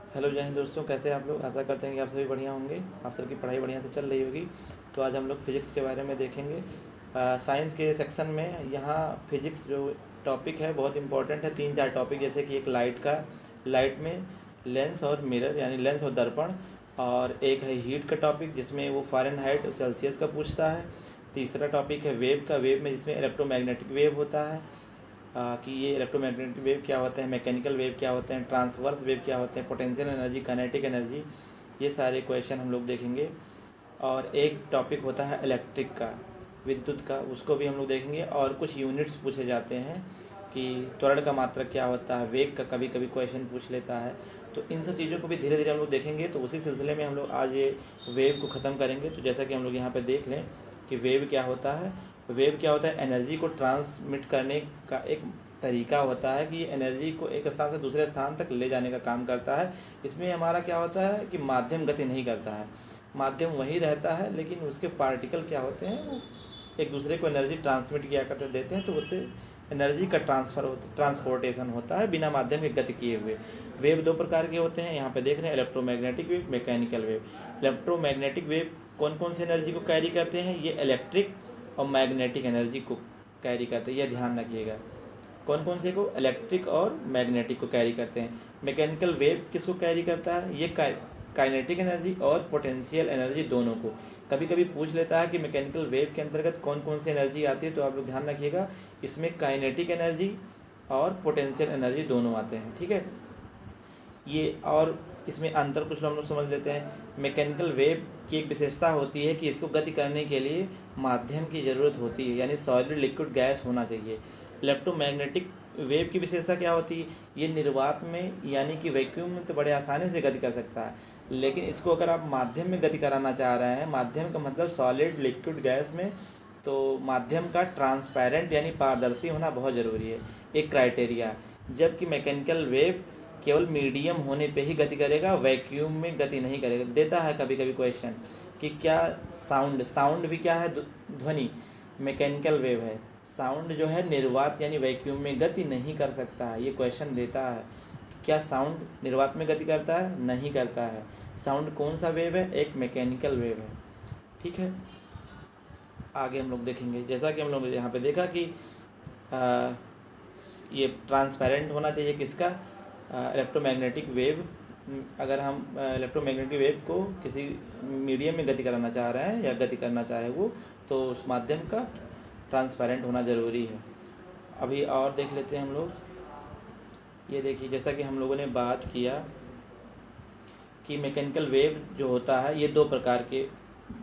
Hello जय हिंद दोस्तों, कैसे हैं आप लोग। आशा करते हैं कि आप सभी बढ़िया होंगे, आप सबकी पढ़ाई बढ़िया से चल रही होगी। तो आज हम लोग फिज़िक्स के बारे में देखेंगे। साइंस के सेक्शन में यहाँ फिज़िक्स जो टॉपिक है बहुत इंपॉर्टेंट है। 3-4 टॉपिक, जैसे कि एक लाइट में लेंस और मिरर यानी लेंस और दर्पण, और एक है हीट का टॉपिक जिसमें वो फ़ारेनहाइट और सेल्सियस का पूछता है। तीसरा टॉपिक है वेव में, जिसमें इलेक्ट्रोमैग्नेटिक वेव होता है कि ये इलेक्ट्रोमैग्नेटिक वेव क्या होते हैं, मैकेनिकल वेव क्या होते हैं, ट्रांसवर्स वेव क्या होते हैं, पोटेंशियल एनर्जी, काइनेटिक एनर्जी, ये सारे क्वेश्चन हम लोग देखेंगे। और एक टॉपिक होता है इलेक्ट्रिक का, विद्युत का, उसको भी हम लोग देखेंगे। और कुछ यूनिट्स पूछे जाते हैं कि त्वरण का मात्रक क्या होता है, वेग का कभी कभी क्वेश्चन पूछ लेता है। तो इन सब चीज़ों को भी धीरे धीरे हम लोग देखेंगे। तो उसी सिलसिले में हम लोग आज ये वेव को ख़त्म करेंगे। तो जैसा कि हम लोग यहाँ पे देख लें कि वेव क्या होता है। वेव क्या होता है, एनर्जी को ट्रांसमिट करने का एक तरीका होता है कि एनर्जी को एक स्थान से दूसरे स्थान तक ले जाने का काम करता है। इसमें हमारा क्या होता है कि माध्यम गति नहीं करता है, माध्यम वही रहता है, लेकिन उसके पार्टिकल क्या होते हैं, वो एक दूसरे को एनर्जी ट्रांसमिट किया करते देते हैं। तो उससे एनर्जी का ट्रांसपोर्टेशन होता है बिना माध्यम के गति किए हुए। वेव दो प्रकार के होते हैं, यहाँ पे देख रहे हैं, electromagnetic wave, mechanical wave. Electromagnetic wave कौन कौन सी एनर्जी को कैरी करते हैं, ये इलेक्ट्रिक और मैग्नेटिक एनर्जी को कैरी करते हैं, यह ध्यान रखिएगा। कौन कौन से को, इलेक्ट्रिक और मैग्नेटिक को कैरी करते हैं। मैकेनिकल वेव किसको कैरी करता है, ये काइनेटिक एनर्जी और पोटेंशियल एनर्जी दोनों को। कभी कभी पूछ लेता है कि मैकेनिकल वेव के अंतर्गत कौन कौन सी एनर्जी आती है, तो आप लोग ध्यान रखिएगा, इसमें काइनेटिक एनर्जी और पोटेंशियल एनर्जी दोनों आते हैं, ठीक है। ये और इसमें अंतर कुछ हम लोग समझ लेते हैं। मैकेनिकल वेव की एक विशेषता होती है कि इसको गति करने के लिए माध्यम की ज़रूरत होती है, यानी सॉलिड, लिक्विड, गैस होना चाहिए। इलेक्ट्रोमैग्नेटिक वेव की विशेषता क्या होती है, ये निर्वात में यानी कि वैक्यूम में तो बड़े आसानी से गति कर सकता है, लेकिन इसको अगर आप माध्यम में गति कराना चाह रहे हैं, माध्यम का मतलब सॉलिड, लिक्विड, गैस में, तो माध्यम का ट्रांसपेरेंट यानी पारदर्शी होना बहुत ज़रूरी है, एक क्राइटेरिया। जबकि मैकेनिकल वेव केवल मीडियम होने पे ही गति करेगा, वैक्यूम में गति नहीं करेगा। देता है कभी कभी क्वेश्चन कि क्या साउंड भी क्या है, ध्वनि, मैकेनिकल वेव है। साउंड जो है निर्वात यानी वैक्यूम में गति नहीं कर सकता है, ये क्वेश्चन देता है। क्या साउंड निर्वात में गति करता है, नहीं करता है। साउंड कौन सा वेव है, एक मैकेनिकल वेव है, ठीक है। आगे हम लोग देखेंगे, जैसा कि हम लोग यहाँ पे देखा कि ये ट्रांसपेरेंट होना चाहिए किसका, इलेक्ट्रोमैग्नेटिक वेव। अगर हम इलेक्ट्रोमैग्नेटिक वेव को किसी मीडियम में गति कराना चाह रहे हैं या गति करना चाहे वो, तो उस माध्यम का ट्रांसपेरेंट होना ज़रूरी है। अभी और देख लेते हैं हम लोग। ये देखिए, जैसा कि हम लोगों ने बात किया कि मैकेनिकल वेव जो होता है ये दो प्रकार के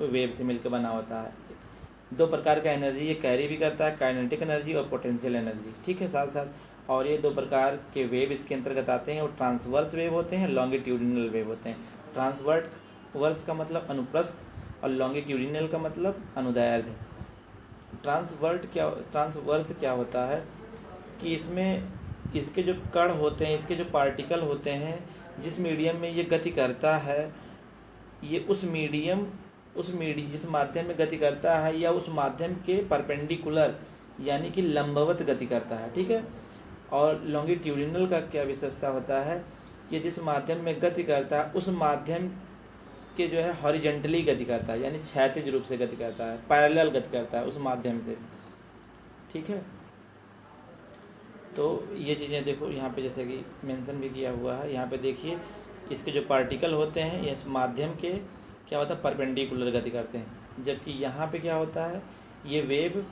वेव से मिलकर बना होता है। दो प्रकार का एनर्जी ये कैरी भी करता है, काइनेटिक एनर्जी और पोटेंशियल एनर्जी, ठीक है, साथ साथ। और ये दो प्रकार के वेव इसके अंतर्गत आते हैं, और ट्रांसवर्स वेव होते हैं, लॉन्गिट्यूडिनल वेव होते हैं। ट्रांसवर्स का मतलब अनुप्रस्थ और लॉन्गिट्यूडिनल का मतलब अनुदैर्ध्य। ट्रांसवर्स क्या होता है कि इसमें इसके जो कण होते हैं, इसके जो पार्टिकल होते हैं, जिस मीडियम में ये गति करता है, ये जिस माध्यम में गति करता है या उस माध्यम के परपेंडिकुलर यानी कि लंबवत गति करता है, ठीक है। और लॉन्गिट्यूडिनल का क्या विशेषता होता है कि जिस माध्यम में गति करता है उस माध्यम के जो है हॉरिजेंटली गति करता है, यानी क्षैतिज रूप से गति करता है, पैरेलल गति करता है उस माध्यम से, ठीक है। तो ये चीज़ें देखो यहाँ पे जैसे कि मेंशन भी किया हुआ है, यहाँ पे देखिए, इसके जो पार्टिकल होते हैं ये माध्यम के क्या होता है, परपेंडिकुलर गति करते हैं। जबकि यहाँ पे क्या होता है, ये वेव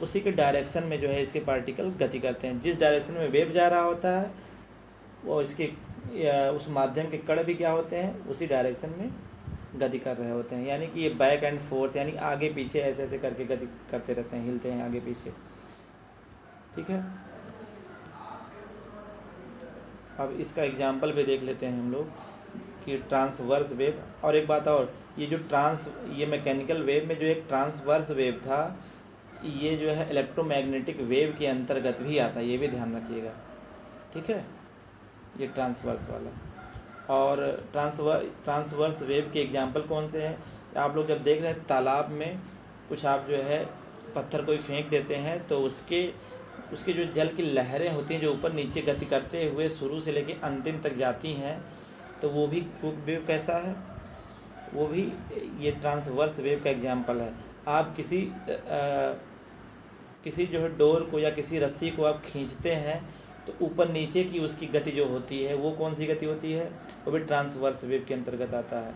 उसी के डायरेक्शन में जो है इसके पार्टिकल गति करते हैं। जिस डायरेक्शन में वेव जा रहा होता है वो इसके उस माध्यम के कण भी क्या होते हैं, उसी डायरेक्शन में गति कर रहे होते हैं। यानी कि ये बैक एंड फोर्थ यानी आगे पीछे ऐसे ऐसे करके गति करते रहते हैं, हिलते हैं आगे पीछे, ठीक है। अब इसका एग्जाम्पल भी देख लेते हैं हम लोग कि ट्रांसवर्स वेव। और एक बात और, ये मैकेनिकल वेव में जो एक ट्रांसवर्स वेव था, ये जो है इलेक्ट्रोमैग्नेटिक वेव के अंतर्गत भी आता है, ये भी ध्यान रखिएगा, ठीक है, ये ट्रांसवर्स वाला। और ट्रांसवर्स वेव के एग्जाम्पल कौन से हैं, आप लोग जब देख रहे हैं तालाब में कुछ आप जो है पत्थर कोई फेंक देते हैं, तो उसके जो जल की लहरें होती हैं जो ऊपर नीचे गति करते हुए शुरू से लेकर अंतिम तक जाती हैं, तो वो भी वेव कैसा है, वो भी ये ट्रांसवर्स वेव का एग्जाम्पल है। आप किसी जो है डोर को या किसी रस्सी को आप खींचते हैं तो ऊपर नीचे की उसकी गति जो होती है वो कौन सी गति होती है, वो भी ट्रांसवर्स वेव के अंतर्गत आता है।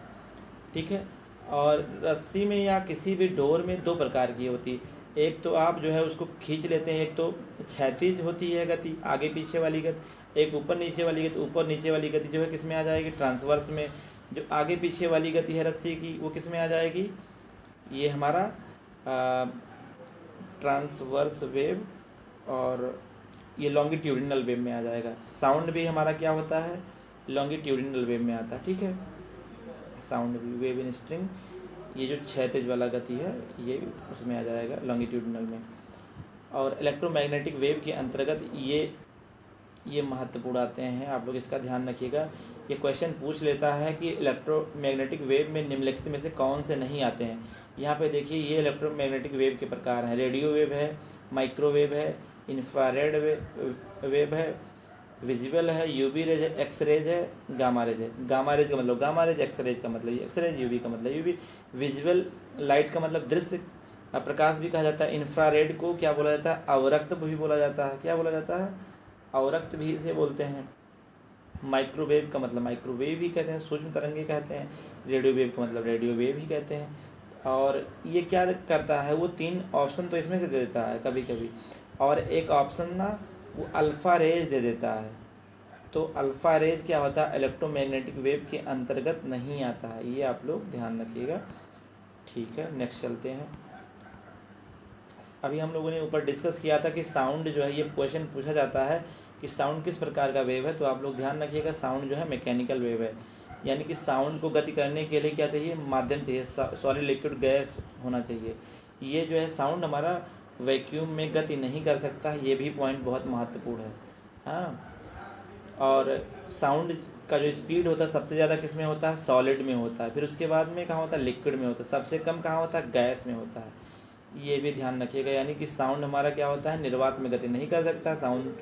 ठीक है। और रस्सी में या किसी भी डोर में दो प्रकार की होती है, एक तो आप जो है उसको खींच लेते हैं, एक तो क्षैतिज होती है गति, आगे पीछे वाली गति, एक ऊपर नीचे वाली गति। ऊपर नीचे वाली गति जो है किस में आ जाएगी, ट्रांसवर्स में। जो आगे पीछे वाली गति है रस्सी की वो किस में आ जाएगी, ये हमारा ट्रांसवर्स वेव, और ये लॉन्गिट्यूडिनल वेव में आ जाएगा। साउंड भी हमारा क्या होता है, लॉन्गिट्यूडिनल वेव में आता है। ठीक है, साउंड भी वेव इन स्ट्रिंग, ये जो क्षैतिज वाला गति है ये उसमें आ जाएगा लॉन्गिट्यूडिनल में। और इलेक्ट्रोमैग्नेटिक वेव के अंतर्गत ये महत्वपूर्ण आते हैं, आप लोग इसका ध्यान रखिएगा। ये क्वेश्चन पूछ लेता है कि इलेक्ट्रोमैग्नेटिक वेव में निम्नलिखित में से कौन से नहीं आते हैं। यहाँ पे देखिए ये इलेक्ट्रोमैग्नेटिक वेव के प्रकार हैं, रेडियो वेव है, माइक्रोवेव है, इंफ्रारेड वेव है, विजिबल है, यूवी रेज है, एक्स रेज है, गामा रेज है। गामा रेज का मतलब गामा रेज, एक्स रेज का मतलब एक्स रेज, यूवी का मतलब यूवी। विजुअल लाइट का मतलब दृश्य प्रकाश भी कहा जाता है। इंफ्रारेड को क्या बोला जाता है, अवरक्त भी बोला जाता है। क्या बोला जाता है, अवरक्त भी इसे बोलते हैं। माइक्रोवेव का मतलब माइक्रोवेव ही कहते हैं, सूक्ष्म तरंगे कहते हैं। रेडियो वेव का मतलब रेडियो वेव ही कहते हैं। और ये क्या करता है, वो 3 ऑप्शन तो इसमें से दे देता है कभी कभी, और एक ऑप्शन ना वो अल्फ़ा रेज दे देता है। तो अल्फ़ा रेज क्या होता है, इलेक्ट्रोमैग्नेटिक वेव के अंतर्गत नहीं आता है, ये आप लोग ध्यान रखिएगा। ठीक है, नेक्स्ट चलते हैं। अभी हम लोगों ने ऊपर डिस्कस किया था कि साउंड जो है, ये क्वेश्चन पूछा जाता है कि साउंड किस प्रकार का वेव है, तो आप लोग ध्यान रखिएगा साउंड जो है मैकेनिकल वेव है। यानी कि साउंड को गति करने के लिए क्या चाहिए, माध्यम चाहिए, सॉलिड लिक्विड गैस होना चाहिए। ये जो है साउंड हमारा वैक्यूम में गति नहीं कर सकता, ये भी पॉइंट बहुत महत्वपूर्ण है। हाँ, और साउंड का जो स्पीड होता है सबसे ज़्यादा किस में होता है, सॉलिड में होता है। फिर उसके बाद में कहाँ होता है, लिक्विड में होता है। सबसे कम कहाँ होता है, गैस में होता है। ये भी ध्यान रखिएगा। यानी कि साउंड हमारा क्या होता है, निर्वात में गति नहीं कर सकता। साउंड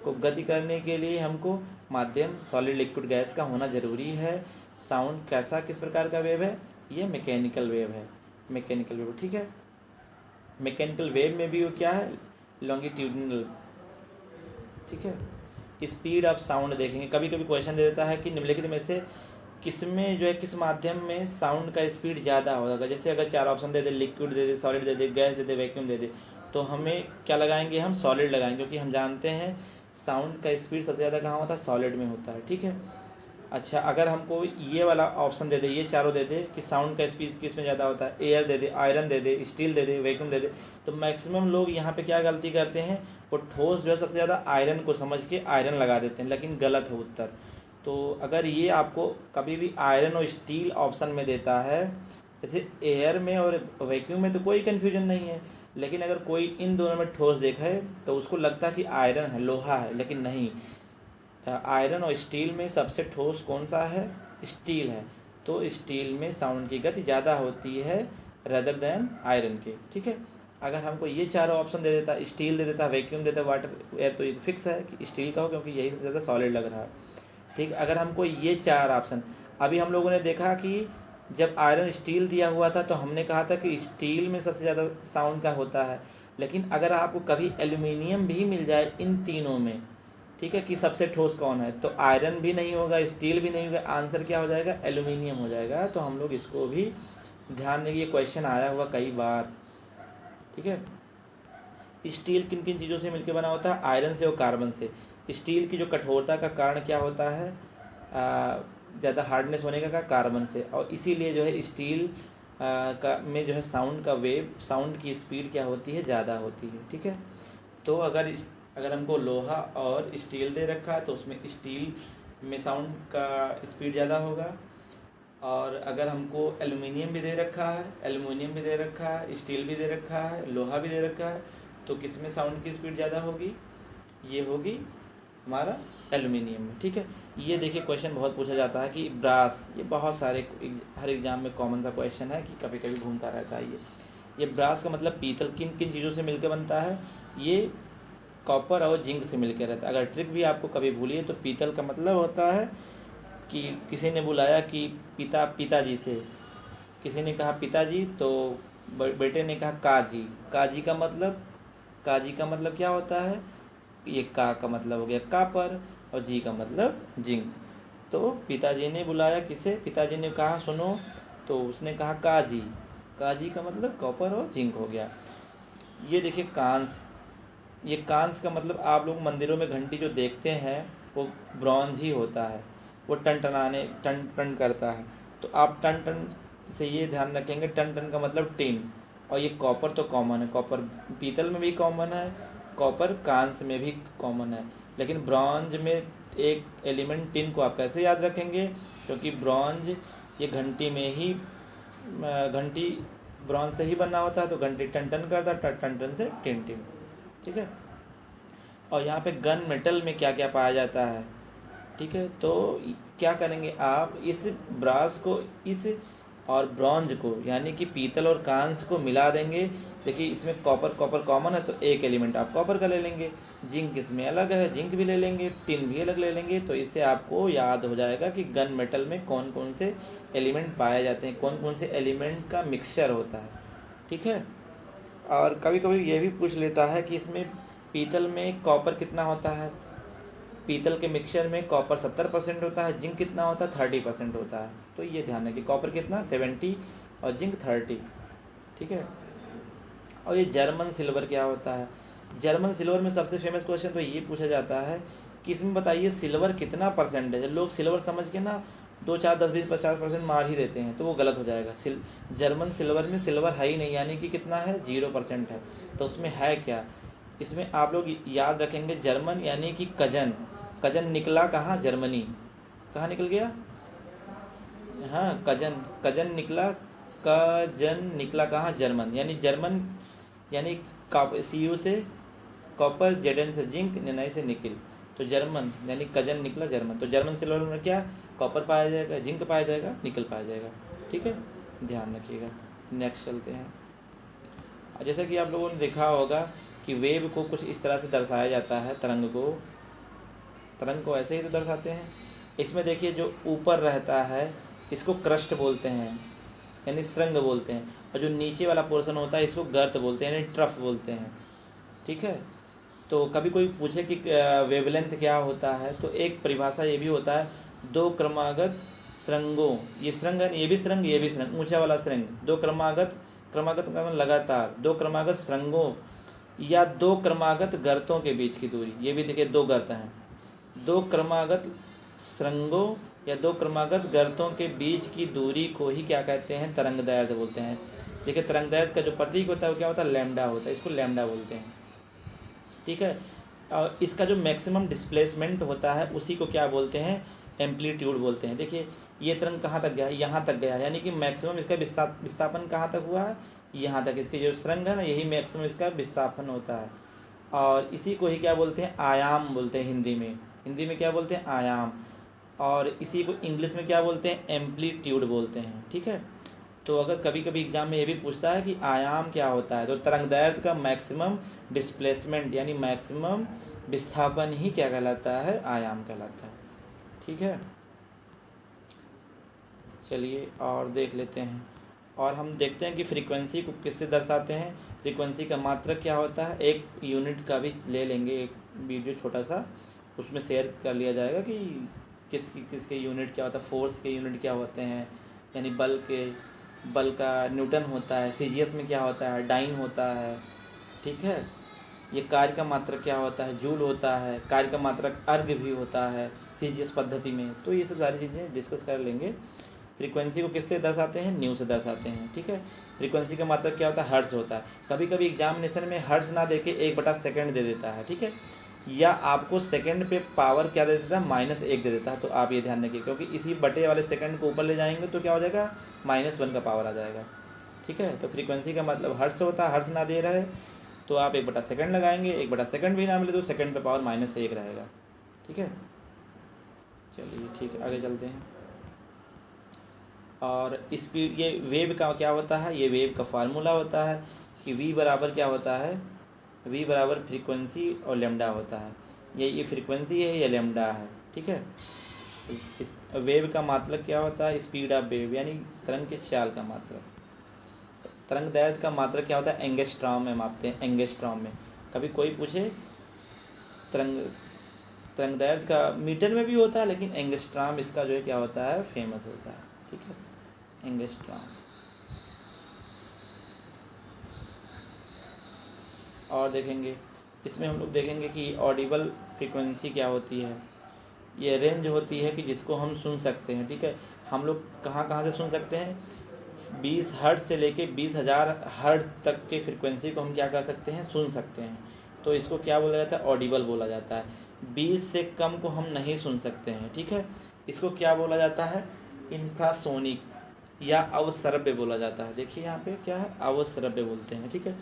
को गति करने के लिए हमको माध्यम सॉलिड लिक्विड गैस का होना जरूरी है। साउंड कैसा किस प्रकार का वेव है, ये मैकेनिकल वेव है, मैकेनिकल वेव। ठीक है, मैकेनिकल वेव में भी वो क्या है, लॉन्गिट्यूडिनल। ठीक है, स्पीड ऑफ साउंड देखेंगे। कभी कभी क्वेश्चन दे देता है कि निम्नलिखित में से किसमें जो है, किस माध्यम में साउंड का स्पीड ज़्यादा होगा। जैसे अगर 4 ऑप्शन दे दे, लिक्विड दे दे, सॉलिड दे दे, गैस दे दे, वैक्यूम दे दे, तो हमें क्या लगाएंगे, हम सॉलिड लगाएंगे, क्योंकि हम जानते हैं साउंड का स्पीड सबसे ज़्यादा कहाँ होता है, सॉलिड में होता है। ठीक है। अच्छा, अगर हमको ये वाला ऑप्शन दे दे, ये चारों दे दे कि साउंड का स्पीड किस में ज़्यादा होता है, एयर दे दे, आयरन दे दे, स्टील दे दे, वैक्यूम दे दे, तो मैक्सिमम लोग यहाँ पे क्या गलती करते हैं, वो ठोस जो है सबसे ज़्यादा आयरन को समझ के आयरन लगा देते हैं, लेकिन गलत है उत्तर। तो अगर ये आपको कभी भी आयरन और स्टील ऑप्शन में देता है, जैसे एयर में और वैक्यूम में तो कोई कन्फ्यूजन नहीं है, लेकिन अगर कोई इन दोनों में ठोस देखा है तो उसको लगता है कि आयरन है, लोहा है, लेकिन नहीं। आयरन और स्टील में सबसे ठोस कौन सा है, स्टील है। तो स्टील में साउंड की गति ज़्यादा होती है रदर देन आयरन के। ठीक है। अगर हमको ये चारों ऑप्शन दे देता, स्टील दे देता, वैक्यूम देता, वाटर एयर, तो ये तो फिक्स है कि स्टील का हो, क्योंकि यही सबसे ज़्यादा सॉलिड लग रहा है। ठीक। अगर हमको ये 4 ऑप्शन, अभी हम लोगों ने देखा कि जब आयरन स्टील दिया हुआ था तो हमने कहा था कि स्टील में सबसे ज़्यादा साउंड का होता है, लेकिन अगर आपको कभी एल्यूमिनियम भी मिल जाए इन तीनों में, ठीक है, कि सबसे ठोस कौन है, तो आयरन भी नहीं होगा, स्टील भी नहीं होगा, आंसर क्या हो जाएगा, एल्यूमिनियम हो जाएगा। तो हम लोग इसको भी ध्यान देंगे, ये क्वेश्चन आया हुआ कई बार। ठीक है। स्टील किन किन चीज़ों से मिलकर बना होता है, आयरन से और कार्बन से। स्टील की जो कठोरता का कारण क्या होता है, ज़्यादा हार्डनेस होने का कार्बन से, और इसीलिए जो है स्टील का में जो है साउंड का वेव, साउंड की स्पीड क्या होती है, ज़्यादा होती है। ठीक है। तो अगर हमको लोहा और स्टील दे रखा है तो उसमें स्टील में साउंड का स्पीड ज़्यादा होगा, और अगर हमको एल्युमिनियम भी दे रखा है, एल्युमिनियम भी दे रखा है, स्टील भी दे रखा है, लोहा भी दे रखा है, तो किस में साउंड की स्पीड ज़्यादा होगी, ये होगी हमारा एल्युमिनियम में। ठीक है। ये देखिए क्वेश्चन बहुत पूछा जाता है कि ब्रास, ये बहुत सारे हर एग्जाम में कॉमन सा क्वेश्चन है कि कभी कभी घूमता रहता है। ये ब्रास का मतलब पीतल किन किन चीज़ों से मिलकर बनता है, ये कॉपर और जिंक से मिलकर रहता है। अगर ट्रिक भी आपको कभी भूलिए तो पीतल का मतलब होता है कि किसी ने बुलाया कि पिताजी से, किसी ने कहा पिताजी, तो बेटे ने कहा काजी। काजी का मतलब क्या होता है, ये का मतलब हो गया कापर और जी का मतलब जिंक। तो पिताजी ने बुलाया किसे, पिताजी ने कहा सुनो, तो उसने कहा काजी। काजी का मतलब कॉपर और जिंक हो गया। ये देखिए कांस, ये कांस का मतलब आप लोग मंदिरों में घंटी जो देखते हैं वो ब्रॉन्ज ही होता है, वो टन टन करता है। तो आप टन टन से ये ध्यान रखेंगे, टन टन का मतलब टिन। और ये कॉपर तो कॉमन है, कॉपर पीतल में भी कॉमन है, कॉपर कांस में भी कॉमन है। लेकिन ब्रॉन्ज में एक एलिमेंट टिन को आप कैसे याद रखेंगे, क्योंकि ब्रॉन्ज ये घंटी में ही घंटी ब्रॉन्ज से ही बना होता है, तो घंटी टन टन करता है, टन टन से टिन टिन। ठीक है। और यहाँ पे गन मेटल में क्या क्या पाया जाता है, ठीक है। तो क्या करेंगे आप, इस ब्रास को इस और ब्रॉन्ज को यानी कि पीतल और कांस को मिला देंगे। देखिए इसमें कॉपर कॉपर कॉमन है तो एक एलिमेंट आप कॉपर का ले लेंगे, जिंक इसमें अलग है, जिंक भी ले लेंगे, टिन भी अलग ले लेंगे। तो इससे आपको याद हो जाएगा कि गन मेटल में कौन कौन से एलिमेंट पाए जाते हैं, कौन कौन से एलिमेंट का मिक्सचर होता है। ठीक है। और कभी कभी ये भी पूछ लेता है कि इसमें पीतल में कॉपर कितना होता है, पीतल के मिक्सचर में कॉपर 70% होता है, जिंक कितना होता है 30% होता है। तो ये ध्यान है कि कॉपर कितना 70 और जिंक 30। ठीक है। और ये जर्मन सिल्वर क्या होता है, जर्मन सिल्वर में सबसे फेमस क्वेश्चन तो ये पूछा जाता है कि इसमें बताइए सिल्वर कितना परसेंट है। लोग सिल्वर समझ के ना 2 4 10 20 50% मार ही देते हैं, तो वो गलत हो जाएगा। जर्मन सिल्वर में सिल्वर है ही नहीं, यानी कि कितना है 0% है। तो उसमें है क्या, इसमें आप लोग याद रखेंगे जर्मन यानी कि कजन। कजन निकला कहाँ, जर्मनी। कहाँ निकल गया, हाँ कजन, कजन निकला, कजन निकला कहाँ, जर्मन। यानी जर्मन यानी CU से कॉपर, Zn से जिंक, Ni से निकिल। तो जर्मन यानी कजन निकला जर्मन। तो जर्मन सिल्वर में क्या, कॉपर पाया जाएगा, जिंक पाया जाएगा, निकल पाया जाएगा। ठीक है, ध्यान रखिएगा। नेक्स्ट चलते हैं। जैसा कि आप लोगों ने देखा होगा कि वेव को कुछ इस तरह से दर्शाया जाता है, तरंग को ऐसे ही तो दर्शाते हैं। इसमें देखिए जो ऊपर रहता है इसको क्रस्ट बोलते हैं यानी श्रृंग बोलते हैं, और जो नीचे वाला पोर्शन होता है इसको गर्त बोलते हैं यानी ट्रफ बोलते हैं। ठीक है। तो कभी कोई पूछे कि वेवलेंथ क्या होता है, तो एक परिभाषा ये भी होता है, 2 क्रमागत श्रृंगों, ये श्रृंग है, ये भी श्रृंग, ये भी श्रृंग, ऊंचा वाला श्रृंग, 2 क्रमागत, क्रमागत का मतलब लगातार, 2 क्रमागत श्रृंगों या 2 क्रमागत गर्तों के बीच की दूरी। ये भी देखिए 2 गर्त हैं, 2 क्रमागत श्रृंगों या 2 क्रमागत गर्तों के बीच की दूरी को ही क्या कहते हैं, तरंगदैर्घ्य बोलते हैं। देखिए तरंगदैर्घ्य का जो प्रतीक होता है वो क्या होता है, लैम्डा होता है, इसको लैम्डा बोलते हैं। ठीक है। और इसका जो मैक्सिमम डिस्प्लेसमेंट होता है उसी को क्या बोलते हैं, एम्पलीट्यूड बोलते हैं। देखिए ये तरंग कहाँ तक गया है, यहाँ तक गया है, यानी कि मैक्सिमम इसका विस्थापन कहाँ तक हुआ है, यहाँ तक। इसके जो श्रृंग है ना, यही मैक्सिमम इसका विस्थापन होता है। और इसी को ही क्या बोलते हैं, आयाम बोलते हैं हिंदी में क्या बोलते हैं, आयाम। और इसी को इंग्लिश में क्या बोलते हैं, एम्पलीट्यूड बोलते हैं। ठीक है। तो अगर कभी कभी एग्जाम में ये भी पूछता है कि आयाम क्या होता है, तो तरंगदैर्घ्य का मैक्सिमम डिस्प्लेसमेंट यानी मैक्सिमम विस्थापन ही क्या कहलाता है, आयाम कहलाता है। ठीक है। चलिए और देख लेते हैं। और हम देखते हैं कि फ्रीक्वेंसी को किससे दर्शाते हैं। फ्रीक्वेंसी का मात्रक क्या होता है, एक यूनिट का भी ले लेंगे, एक वीडियो छोटा सा उसमें शेयर कर लिया जाएगा कि किसके यूनिट क्या होता है, फोर्स के यूनिट क्या होते हैं, यानी बल का न्यूटन होता है, CGS में क्या होता है, डाइन होता है। ठीक है। ये कार्य का मात्रक क्या होता है, जूल होता है। कार्य का मात्रक अर्घ भी होता है CGS पद्धति में। तो ये सब सारी चीज़ें डिस्कस कर लेंगे। फ्रीक्वेंसी को किससे दर्शाते हैं, न्यू से दर्शाते हैं। ठीक है। फ्रीक्वेंसी का मात्रक क्या होता है, हर्ट्ज होता है। कभी कभी एग्जामिनेशन में हर्ट्ज ना देके 1/सेकंड दे देता है। ठीक है। या आपको सेकंड पे पावर क्या दे देता है, -1 दे देता है। तो आप ये ध्यान रखिए, क्योंकि इसी बटे वाले सेकंड को ऊपर ले जाएंगे तो क्या हो जाएगा, -1 का पावर आ जाएगा। ठीक है। तो फ्रीक्वेंसी का मतलब हर्ट्ज होता है, हर्ट्ज ना दे रहा है तो आप 1/सेकंड लगाएंगे, 1/सेकंड भी ना मिले तो सेकंड पे पावर -1 रहेगा। ठीक है। चलिए ठीक है, आगे चलते हैं। और ये वेव का क्या होता है, ये वेव का फार्मूला होता है कि V बराबर क्या होता है, वी बराबर फ्रीक्वेंसी और लेमडा होता है। ये फ्रीक्वेंसी है, ये लेमडा है, ठीक है। वेव का मात्रक क्या होता है? स्पीड ऑफ वेव, यानी तरंग के चाल का मात्रक। तरंग दैर्ध्य का मात्रक क्या होता है? एंगस्ट्रॉम में मापते हैं, एंगस्ट्रॉम में। कभी कोई पूछे तरंग तरंग दैर्ध्य का मीटर में भी होता है, लेकिन एंगस्ट्रॉम इसका जो है क्या होता है? फेमस होता है, ठीक है, एंगस्ट्रॉम। और देखेंगे इसमें हम लोग देखेंगे कि ऑडिबल फ्रीक्वेंसी क्या होती है। ये रेंज होती है कि जिसको हम सुन सकते हैं, ठीक है। हम लोग कहाँ कहाँ से सुन सकते हैं? 20 हर्ट्ज से लेके 20,000 हर्ट्ज तक के फ्रीक्वेंसी को हम क्या कर सकते हैं? सुन सकते हैं। तो इसको क्या बोला जाता है? ऑडिबल बोला जाता है। 20 से कम को हम नहीं सुन सकते हैं, ठीक है। इसको क्या बोला जाता है? इंफ्रासोनिक या अवश्रव्य बोला जाता है। देखिए यहाँ पे क्या है? अवश्रव्य बोलते हैं, ठीक है।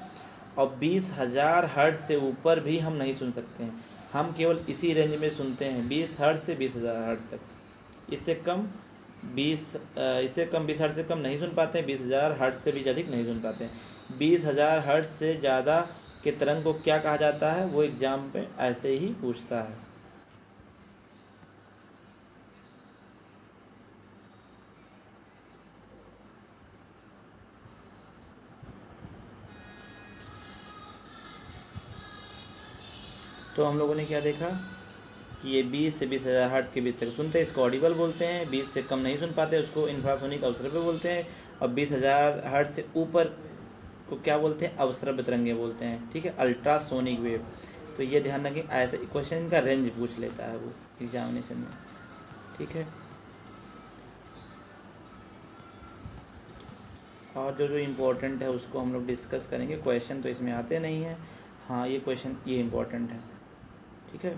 और 20,000 हर्ट्ज से ऊपर भी हम नहीं सुन सकते हैं। हम केवल इसी रेंज में सुनते हैं, 20 हर्ट्ज से 20,000 हर्ट्ज तक। इससे कम 20 हर्ट्ज से कम नहीं सुन पाते हैं, 20,000 हर्ट्ज से भी अधिक नहीं सुन पाते हैं। 20,000 हर्ट्ज से ज़्यादा के तरंग को क्या कहा जाता है? वो एग्जाम पे ऐसे ही पूछता है। तो हम लोगों ने क्या देखा कि ये 20 से 20,000 हर्ट्ज के बीच तक सुनते हैं, इसको ऑडिबल बोलते हैं। 20 से कम नहीं सुन पाते, उसको इंफ्रासोनिक अवश्रव्य बोलते हैं। और 20,000 हर्ट्ज से ऊपर को क्या बोलते हैं? अवश्रव्य तरंगे बोलते हैं, ठीक है, अल्ट्रासोनिक वेव। तो ये ध्यान रखें, ऐसे क्वेश्चन का रेंज पूछ लेता है वो एग्जामिनेशन में, ठीक है। और जो जो इम्पोर्टेंट है उसको हम लोग डिस्कस करेंगे। क्वेश्चन तो इसमें आते नहीं हैं। हाँ, ये क्वेश्चन ये इम्पोर्टेंट है, ठीक है।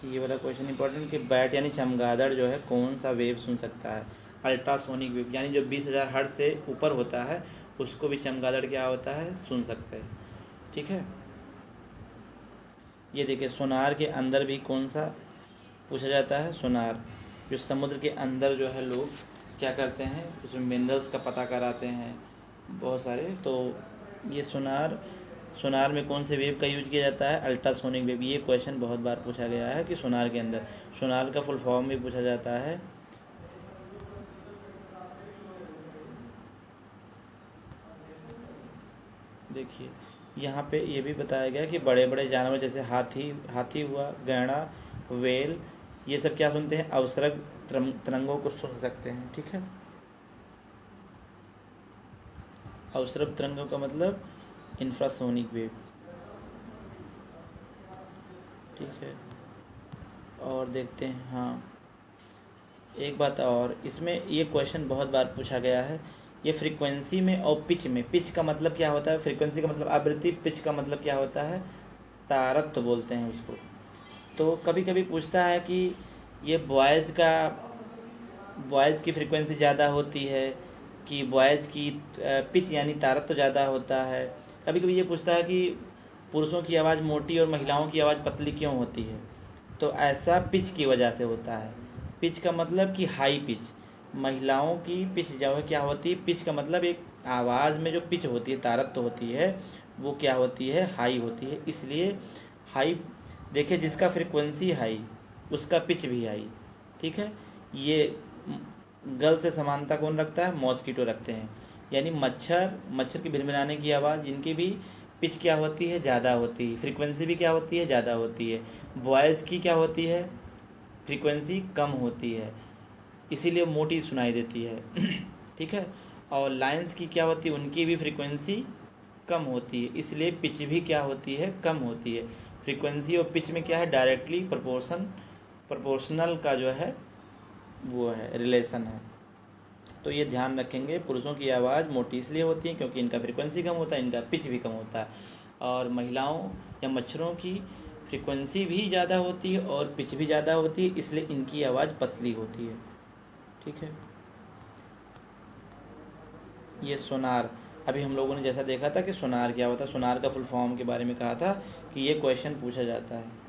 ये वाला क्वेश्चन इंपॉर्टेंट कि बैट यानी चमगादड़ जो है कौन सा वेव सुन सकता है? अल्ट्रासोनिक वेव, यानी जो 20,000 हर्ट्ज से ऊपर होता है उसको भी चमगादड़ क्या होता है? सुन सकते हैं, ठीक है। ये देखिए, सोनार के अंदर भी कौन सा पूछा जाता है? सोनार। जो समुद्र के अंदर जो है लोग क्या करते हैं? उसमें मिनरल्स का पता कराते हैं बहुत सारे। तो ये सोनार में कौन से वेव का यूज किया जाता है? Ultrasonic wave. ये क्वेश्चन बहुत बार पूछा गया है कि सोनार के अंदर, सोनार का फुल फॉर्म भी पूछा जाता है। देखिए यहाँ पे ये भी बताया गया कि बड़े बड़े जानवर जैसे हाथी हुआ, गैंडा, वेल, ये सब क्या सुनते हैं? अवसरग तरंगों को सुन सकते हैं, ठीक है। अवसरग तरंगों का मतलब इंफ्रासोनिक वेव, ठीक है। और देखते हैं, हाँ एक बात और, इसमें ये क्वेश्चन बहुत बार पूछा गया है। ये फ्रीक्वेंसी में और पिच में, पिच का मतलब क्या होता है? फ्रीक्वेंसी का मतलब आवृत्ति, पिच का मतलब क्या होता है? तारत्व बोलते हैं उसको। तो कभी कभी पूछता है कि ये बॉयज़ की फ्रीक्वेंसी ज़्यादा होती है कि बॉयज़ की पिच यानी तारत्व ज़्यादा होता है। कभी कभी ये पूछता है कि पुरुषों की आवाज़ मोटी और महिलाओं की आवाज़ पतली क्यों होती है? तो ऐसा पिच की वजह से होता है। पिच का मतलब कि हाई पिच। महिलाओं की पिच जो है क्या होती है? पिच का मतलब एक आवाज़ में जो पिच होती है, तारत्व होती है, वो क्या होती है? हाई होती है। इसलिए हाई, देखिए जिसका फ्रिक्वेंसी हाई उसका पिच भी हाई, ठीक है। ये गल से समानता कौन रखता है? मॉस्किटो रखते हैं। यानी मच्छर की भिनभिनाने की आवाज़, इनकी भी पिच क्या होती है? ज़्यादा होती है। फ्रीक्वेंसी भी क्या होती है? ज़्यादा होती है। बॉयज़ की क्या होती है? फ्रीक्वेंसी कम होती है, इसीलिए मोटी सुनाई देती है ठीक है। और लाइंस की क्या होती है? उनकी भी फ्रीक्वेंसी कम होती है, इसलिए पिच भी क्या होती है? कम होती है। फ्रीक्वेंसी और पिच में क्या है? डायरेक्टली प्रोपोर्शनल का जो है वो है, रिलेशन है। तो ये ध्यान रखेंगे, पुरुषों की आवाज़ मोटी इसलिए होती है क्योंकि इनका फ्रीक्वेंसी कम होता है, इनका पिच भी कम होता है। और महिलाओं या मच्छरों की फ्रीक्वेंसी भी ज़्यादा होती है और पिच भी ज़्यादा होती है, इसलिए इनकी आवाज़ पतली होती है, ठीक है। ये सोनार, अभी हम लोगों ने जैसा देखा था कि सोनार क्या होता है, सोनार का फुल फॉर्म के बारे में कहा था कि ये क्वेश्चन पूछा जाता है।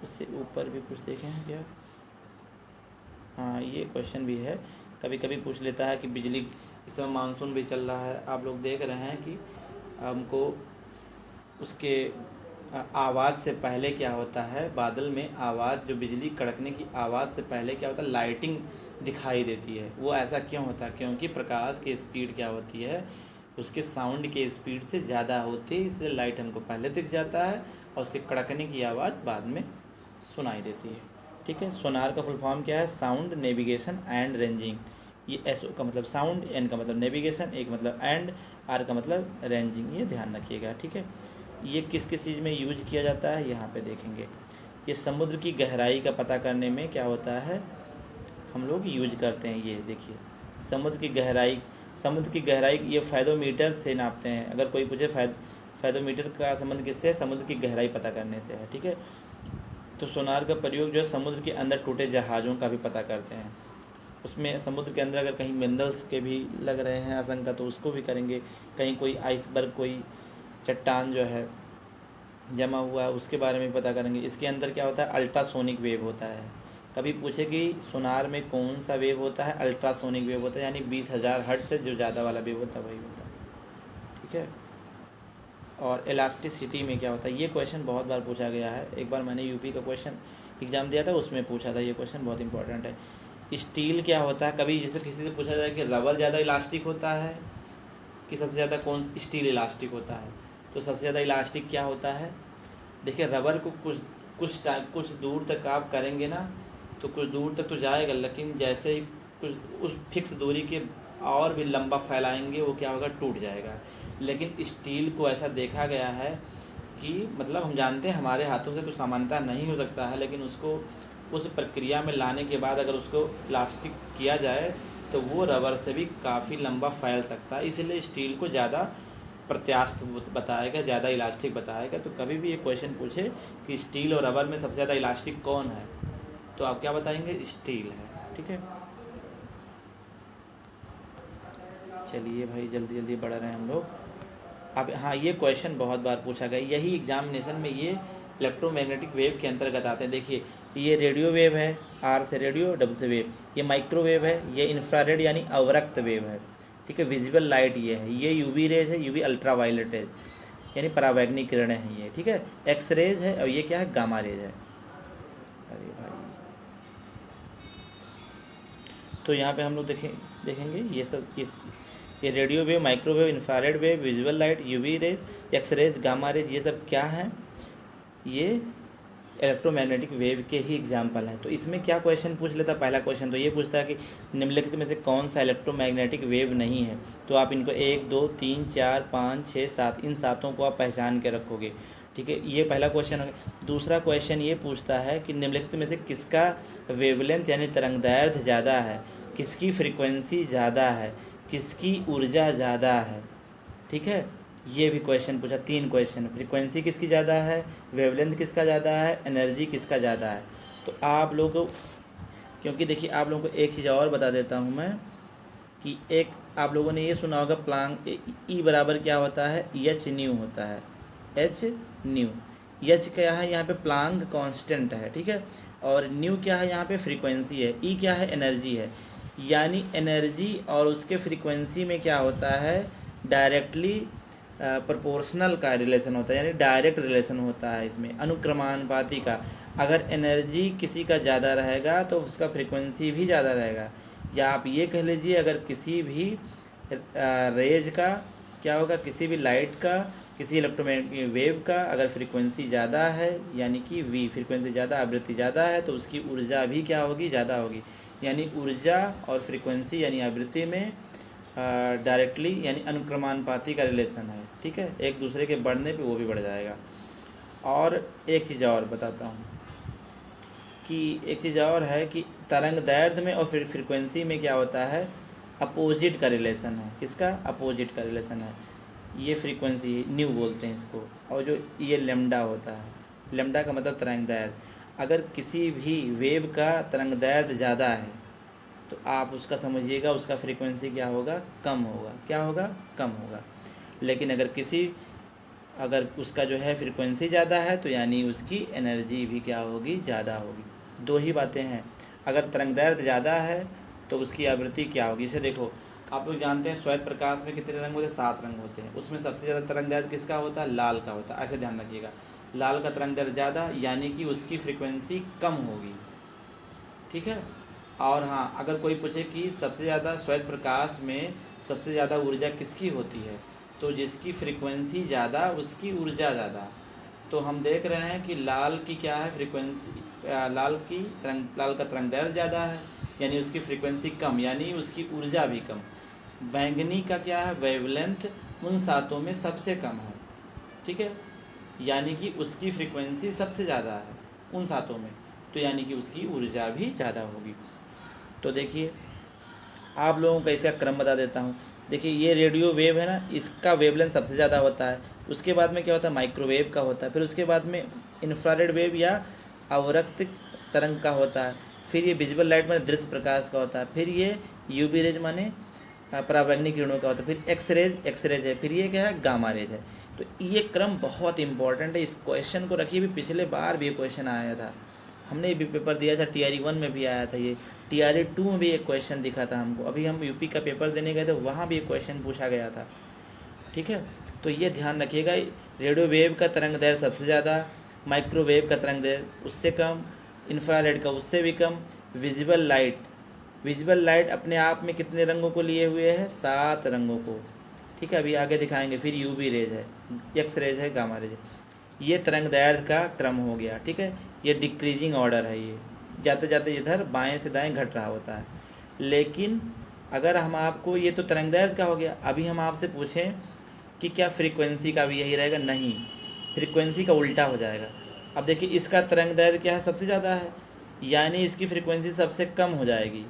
उससे ऊपर भी कुछ देखें हैं क्या? हाँ, ये क्वेश्चन भी है कभी कभी पूछ लेता है कि बिजली, इस समय मानसून भी चल रहा है, आप लोग देख रहे हैं कि हमको उसके आवाज़ से पहले क्या होता है, बादल में आवाज़, जो बिजली कड़कने की आवाज़ से पहले क्या होता है, लाइटिंग दिखाई देती है। वो ऐसा क्यों होता है? क्योंकि प्रकाश की स्पीड क्या होती है, उसके साउंड के स्पीड से ज़्यादा होती है, इसलिए लाइट हमको पहले दिख जाता है और उसके कड़कने की आवाज़ बाद में सुनाई देती है। ठीक है। सोनार का फुल फॉर्म क्या है? Sound navigation and ranging. ये एस का मतलब साउंड, एन का मतलब नेविगेशन, एक मतलब एंड, आर का मतलब रेंजिंग। ये ध्यान रखिएगा। ठीक है। ये किस किस चीज़ में यूज किया जाता है यहाँ पे देखेंगे। ये समुद्र की गहराई का पता करने में क्या होता है, हम लोग यूज करते हैं। ये देखिए, समुद्र की गहराई, समुद्र की गहराई ये फैदोमीटर से नापते हैं। अगर कोई पूछे फैदोमीटर का संबंध किससे है? समुद्र की गहराई पता करने से है। ठीक है। तो सोनार का प्रयोग जो है समुद्र के अंदर टूटे जहाज़ों का भी पता करते हैं। उसमें समुद्र के अंदर अगर कहीं मिनरल्स के भी लग रहे हैं आशंका, तो उसको भी करेंगे। कहीं कोई आइसबर्ग, कोई चट्टान जो है जमा हुआ है, उसके बारे में पता करेंगे। इसके अंदर क्या होता है? अल्ट्रासोनिक वेव होता है। कभी पूछे कि सोनार में कौन सा वेव होता है? अल्ट्रासोनिक वेव होता है, यानी 20,000 हर्ट्ज से जो ज़्यादा वाला वेव होता है वही होता है। ठीक है। और इलास्टिसिटी में क्या होता है? ये क्वेश्चन बहुत बार पूछा गया है। एक बार मैंने यूपी का क्वेश्चन एग्ज़ाम दिया था, उसमें पूछा था। ये क्वेश्चन बहुत इंपॉर्टेंट है। स्टील क्या होता है? कभी जैसे किसी से पूछा जाए कि रबर ज़्यादा इलास्टिक होता है कि सबसे ज़्यादा कौन स्टील इलास्टिक होता है, तो सबसे ज़्यादा इलास्टिक क्या होता है? देखिए, रबर को कुछ दूर तक आप करेंगे ना, तो कुछ दूर तक तो जाएगा, लेकिन जैसे ही कुछ उस फिक्स दूरी के और भी लंबा फैलाएंगे, वो क्या होगा? टूट जाएगा। लेकिन स्टील को ऐसा देखा गया है कि मतलब हम जानते हैं हमारे हाथों से तो सामान्यतः नहीं हो सकता है, लेकिन उसको उस प्रक्रिया में लाने के बाद अगर उसको इलास्टिक किया जाए तो वो रबर से भी काफ़ी लंबा फैल सकता है। इसलिए स्टील को ज़्यादा प्रत्यास्थ बताएगा, ज़्यादा इलास्टिक बताएगा। तो कभी भी ये क्वेश्चन पूछे कि स्टील और रबर में सबसे ज़्यादा इलास्टिक कौन है, तो आप क्या बताएंगे? स्टील है। ठीक है। चलिए भाई, जल्दी जल्दी बढ़ रहे हैं हम लोग। अब हाँ, ये क्वेश्चन बहुत बार पूछा गया, यही एग्जामिनेशन में ये इलेक्ट्रोमैग्नेटिक वेव के अंतर्गत आते हैं। देखिए, ये रेडियो वेव है, आर से रेडियो, डब्ल्यू से वेव। ये माइक्रोवेव है, ये इंफ्रारेड यानी अवरक्त वेव है। ठीक है। विजिबल लाइट ये है, ये यूवी रेज है, यूवी अल्ट्रावायलेट रेज यानी परावैंगनिक किरणें हैं ये। ठीक है। एक्स रेज है, और ये क्या है? गामा रेज है। अरे भाई, तो यहाँ पे हम लोग देखेंगे ये सब, ये radio wave, microwave, infrared wave, visual light, UV rays, X rays, gamma rays, ये सब क्या हैं? ये इलेक्ट्रोमैग्नेटिक वेव के ही एग्जाम्पल हैं। तो इसमें क्या क्वेश्चन पूछ लेता? पहला क्वेश्चन तो ये पूछता है कि निम्नलिखित में से कौन सा इलेक्ट्रोमैग्नेटिक वेव नहीं है। तो आप इनको 1 2 3 4 5 6 7, इन सातों को आप पहचान के रखोगे। ठीक है। ये पहला क्वेश्चन है। दूसरा क्वेश्चन ये पूछता है कि निम्नलिखित में से किसका वेवलेंथ यानी तरंगदैर्घ्य ज़्यादा है, किसकी फ्रिक्वेंसी ज़्यादा है, किसकी ऊर्जा ज़्यादा है। ठीक है। ये भी क्वेश्चन पूछा। 3 क्वेश्चन, फ्रीक्वेंसी किसकी ज़्यादा है, वेवलेंथ किसका ज़्यादा है, एनर्जी किसका ज़्यादा है। तो आप लोगों को, क्योंकि देखिए आप लोगों को एक चीज़ और बता देता हूँ मैं कि एक आप लोगों ने ये सुना होगा, प्लांक ई बराबर क्या होता है? एच न्यू होता है, एच न्यू। एच क्या है? यहाँ पे प्लांक कांस्टेंट है। ठीक है। और न्यू क्या है? यहाँ पे फ्रीक्वेंसी है। ई क्या है? एनर्जी है। यानी एनर्जी और उसके फ्रीक्वेंसी में क्या होता है? डायरेक्टली प्रोपोर्शनल का रिलेशन होता है, यानी डायरेक्ट रिलेशन होता है इसमें, अनुक्रमानुपाती का। अगर एनर्जी किसी का ज़्यादा रहेगा तो उसका फ्रीक्वेंसी भी ज़्यादा रहेगा। या आप ये कह लीजिए, अगर किसी भी रेज का क्या होगा, किसी भी लाइट का, किसी इलेक्ट्रोमैग्नेटिक वेव का अगर फ्रीक्वेंसी ज़्यादा है, यानी कि वी फ्रीक्वेंसी ज़्यादा, आवृत्ति ज़्यादा है, तो उसकी ऊर्जा भी क्या होगी? ज़्यादा होगी। यानी ऊर्जा और फ्रीक्वेंसी यानी आवृत्ति में डायरेक्टली यानी अनुक्रमानुपाती का रिलेशन है। ठीक है। एक दूसरे के बढ़ने पे वो भी बढ़ जाएगा। और एक चीज़ और बताता हूँ कि एक चीज़ और है कि तरंग दैर्घ्य में और फ्रीक्वेंसी में क्या होता है? अपोजिट का रिलेशन है। किसका? अपोजिट का रिलेशन है। ये फ्रीक्वेंसी न्यू बोलते हैं इसको, और जो ये लेमडा होता है, लेमडा का मतलब तरंग दैर्घ्य। अगर किसी भी वेव का तरंग दैर्घ्य ज़्यादा है तो आप उसका समझिएगा, उसका फ्रीक्वेंसी क्या होगा? कम होगा। क्या होगा? कम होगा। लेकिन अगर उसका जो है फ्रीक्वेंसी ज़्यादा है, तो यानी उसकी एनर्जी भी क्या होगी? ज़्यादा होगी। दो ही बातें हैं। अगर तरंगदैर्घ्य ज़्यादा है तो उसकी आवृत्ति क्या होगी। इसे देखो, आप लोग जानते हैं श्वेत प्रकाश में कितने रंग होते हैं, 7 रंग होते हैं। उसमें सबसे ज़्यादा तरंग दैर्ध्य किसका होता है, लाल का होता है। ऐसे ध्यान रखिएगा, लाल का तरंग दैर्ध्य ज़्यादा, यानी कि उसकी फ्रिक्वेंसी कम होगी, ठीक है। और हाँ, अगर कोई पूछे कि सबसे ज़्यादा श्वेत प्रकाश में सबसे ज़्यादा ऊर्जा किसकी होती है, तो जिसकी फ्रिक्वेंसी ज़्यादा उसकी ऊर्जा ज़्यादा। तो हम देख रहे हैं कि लाल की क्या है फ्रिक्वेंसी, लाल का तरंग दैर्ध्य ज़्यादा है, यानी उसकी फ्रिक्वेंसी कम, यानी उसकी ऊर्जा भी कम। बैंगनी का क्या है, वेवलेंथ उन सातों में सबसे कम है, ठीक है, यानी कि उसकी फ्रिक्वेंसी सबसे ज़्यादा है उन सातों में, तो यानी कि उसकी ऊर्जा भी ज़्यादा होगी। तो देखिए, आप लोगों को इसका क्रम बता देता हूँ। देखिए, ये रेडियो वेव है ना, इसका वेवलेंथ सबसे ज़्यादा होता है। उसके बाद में क्या होता है, माइक्रोवेव का होता है। फिर उसके बाद में इंफ्रारेड वेव या अवरक्त तरंग का होता है। फिर ये विजिबल लाइट माने दृश्य प्रकाश का होता है। फिर ये यूवी रेज माने पराबैंगनी किरणों का होता है। फिर एक्सरेज है। फिर ये क्या है, गामा रेज है। तो ये क्रम बहुत इंपॉर्टेंट है। इस क्वेश्चन को रखिए, भी पिछले बार भी ये क्वेश्चन आया था, हमने भी पेपर दिया था, TRE 1 में भी आया था ये, TRE 2 में भी एक क्वेश्चन दिखा था हमको। अभी हम यूपी का पेपर देने गए थे, वहाँ भी एक क्वेश्चन पूछा गया था, ठीक है। तो ये ध्यान रखिएगा, रेडियो वेव का तरंग दैर्ध्य सबसे ज़्यादा, माइक्रोवेव का तरंग दैर्ध्य उससे कम, इंफ्रारेड का उससे भी कम। विजिबल लाइट अपने आप में कितने रंगों को लिए हुए है, 7 रंगों को, ठीक है, अभी आगे दिखाएंगे। फिर यूवी रेज है, एक्स रेज है, गामा रेज है। ये तरंग दैर्ध्य का क्रम हो गया, ठीक है। ये डिक्रीजिंग ऑर्डर है, ये जाते जाते इधर बाएं से दाएं घट रहा होता है। लेकिन अगर हम आपको, ये तो तरंग दैर्ध्य का हो गया, अभी हम आपसे पूछें कि क्या फ्रीक्वेंसी का भी यही रहेगा, नहीं, फ्रीक्वेंसी का उल्टा हो जाएगा। अब देखिए, इसका तरंग दैर्ध्य क्या है, सबसे ज़्यादा है, यानी इसकी फ्रीक्वेंसी सबसे कम हो जाएगी,